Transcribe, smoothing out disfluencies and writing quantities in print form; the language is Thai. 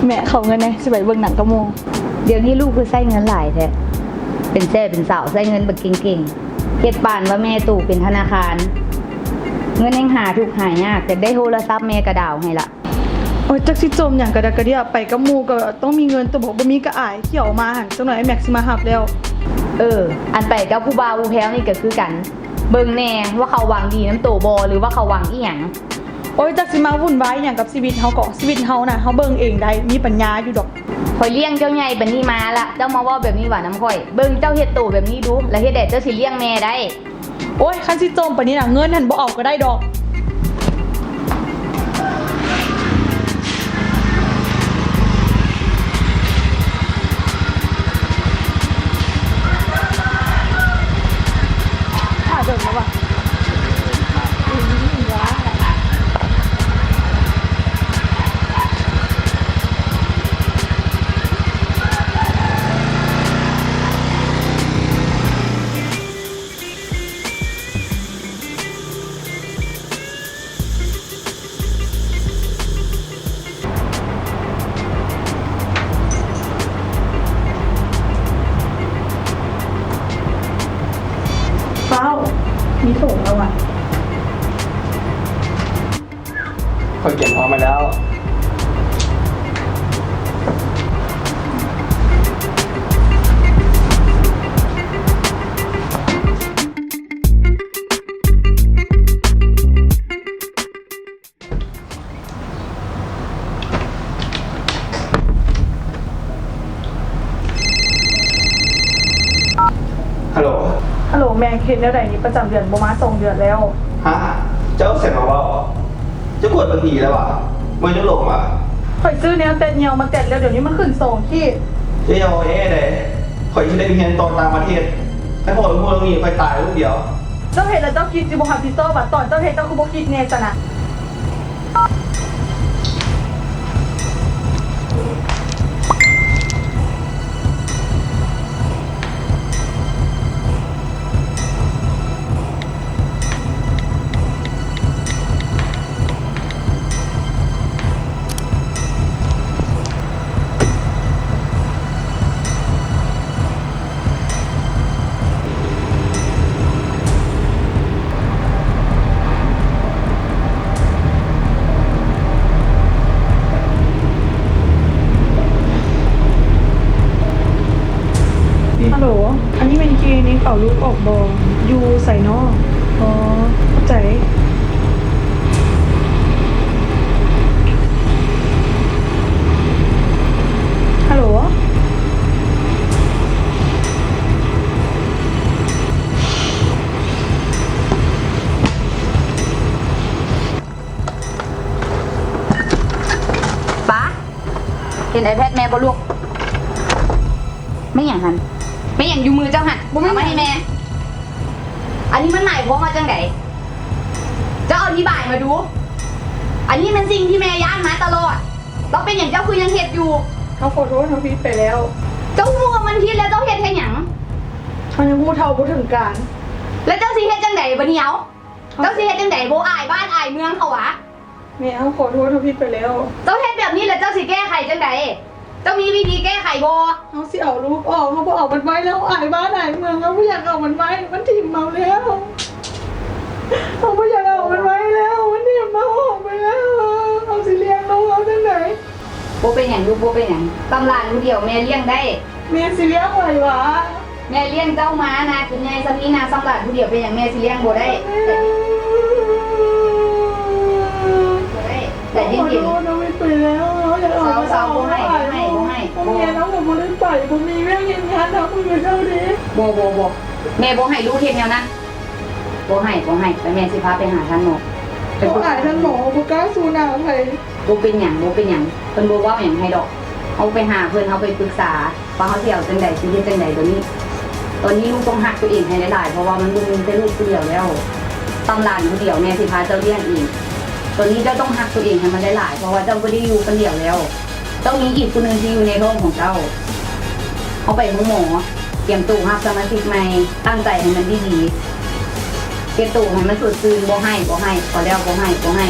แม่เขาเงินไงสิไปเบิ่งหนังกระโมงเดี๋ยวนี้ลูกคือใช้เงินหลายแท้เป็นแซ่เป็นสาวใช้เงินแบบเก่งๆเฮ็ดปานว่าแม่ตู่เป็นธนาคารเงินยังหาทุกหายากแต่ได้โทรศัพท์แม่กระดาวให้ละโอ้ยจักสิจมอย่างกระดากระเดียไปกับหมู่ก็ต้องมีเงินตัวบอกบ่มีก็อายเขี่ยวมาหันจังหน่อยไอ้แม็กซ์มาหับแล้วอันไปกับผู้บ่าวผู้แพ้วนี่ก็คือกันเบิ่งแน่ว่าเขาหวังดีน้ำโตบ่หรือว่าเขาหวังอีหยังโอ้ยจักสิมาวุ่นวายอย่างกับชีวิตเฮาก็ชีวิตเฮาน่ะเฮาเบิ่งเองได้มีปัญญาอยู่ดอกข่อยเลี้ยงเจ้าใหญ่บัดนี้มาละเจ้ามาว่าแบบนี้ว่าน้ำข่อยเบิ่งเจ้าเฮ็ดโตแบบนี้ดูแล้วเฮ็ดได้เจ้าสิเลี้ยงแม่ได้โอ้ยคันสิจมปานนี้น่ะเงินหันบ่ออกก็ได้ดอกเดินแล้วว่ะมีถุงแล้วอ่ะคนเก็บพร้อมมาแล้วฮัลโหลแม่เคนแล้วไหนนี้ประจำเดือนบ่มา2 เดือนแล้วฮะเจ้าเสร็จมาว่าเจ้ากดบางทีแล้วอ่ะมันจะหลงอ่ะข่อยซื้อแนวเต็ดเหี่ยวมาเต็ดแล้วเดี๋ยวนี้มันขึ้น2ที่เจ้าเลยข่อยที่ได้ไปเรียนตอนต่างประเทศไอ้พวกพวกนี้ข่อยตายลูกเดียวเจ้าเห็นแล้วเจ้าคิดสิบ่ฮับพิโต้บัดตอนเจ้าเห็นเจ้าคือบ่คิดแน่จ้ะนะฮัลโหลอันนี้เป็นคลินิกเป่าลูกออกบอยูใส่นอกอ๋อเข้าใจฮัลโหลป๊าเห็น iPad แม่บ่ลูกไม่อย่างหันไม่อย่างอยู่มือเจ้าหันเอามาให้แม่อันนี้มันหมายความว่าจังไดเจ้าอธิบายมาดูอันนี้มันสิ่งที่แม่ย่านมาตลอดเราเป็นอย่างเจ้าคือยังเฮ็ดอยู่เขาขอโทษเขาผิดไปแล้วเจ้ารู้ว่ามันผิดแล้วเจ้าเฮ็ดแค่หยังเขายังพูดเท่าพูดถึงการ แล้วเจ้าสิเฮ็ดจังไดบัดนี้เอาเจ้าสิเฮ็ดจังไดบ่อายบ้านอายเมืองเขาวะแม่เขาขอโทษเขาผิดไปแล้วเจ้าเฮ็ดแบบนี้แล้วเจ้าสิแก้ไขจังไดเจ้ามีวิธีแก้ไขบ่เขาสิเอาลูกออกเขาบอกเอามันไว้แล้วอายบ้านอายเมืองเขาไม่อยากเอามันไว้มันถิ่มเมาแล้วเขาไม่อยากเอามันไว้แล้วมันถิ่มเมาออกไปแล้วเอาสิเลี้ยงน้องเขาจังไหนบ่เป็นหยังลูกบ่เป็นหยังตำรานเดียวแม่เลี้ยงได้แม่สิเลี้ยงไหววะแม่เลี้ยงเจ้ามานะคุณยายสมีนาสำหรับผู้เดียวเป็นอย่างแม่สิเลี้ยงบ่ได้แต่ยิ่งๆน้องไม่ไปแล้วอยากเอาเศร้าบ่ให้ผมเรียนน้องผมไม่ได้ไปผมมีเรื่องเงินงานทำคุณเท่านี้บ่แม่บ่ให้ลูกเฮ็ดแนวนั้นบ่ให้แต่แม่สิพาไปหาท่านหมอเขาอ่านท่านหมอบ่กล้าสู้หน้าใครบ่เป็นหยังเพิ่นบ่เว้าหยังให้ดอกเอาไปหาเพิ่นเอาไปปรึกษาว่าเขาสิเอาจังได๋สิเฮ็ดจังได๋ตอนนี้ลูกต้องหักตัวเองให้หลายๆเพราะว่ามันบ่มีแต่ลูกผู้เดียวแล้วตำรานผู้เดียวแม่สิพาเจ้าเลี้ยงเองตอนนี้เจ้าต้องหักตัวเองให้มันหลายๆเพราะว่าเจ้าบ่ได้อยู่คนเดียวแล้วต้องมีอีกคนนึงที่อยู่ในท้องของเจ้าเอาไปหมอเตรียมตู้รับสมาชิกใหม่ตั้งใจให้มันดีๆเตรียมตู้ให้มันสดชื่นบ่ให้พอแล้วบ่ให้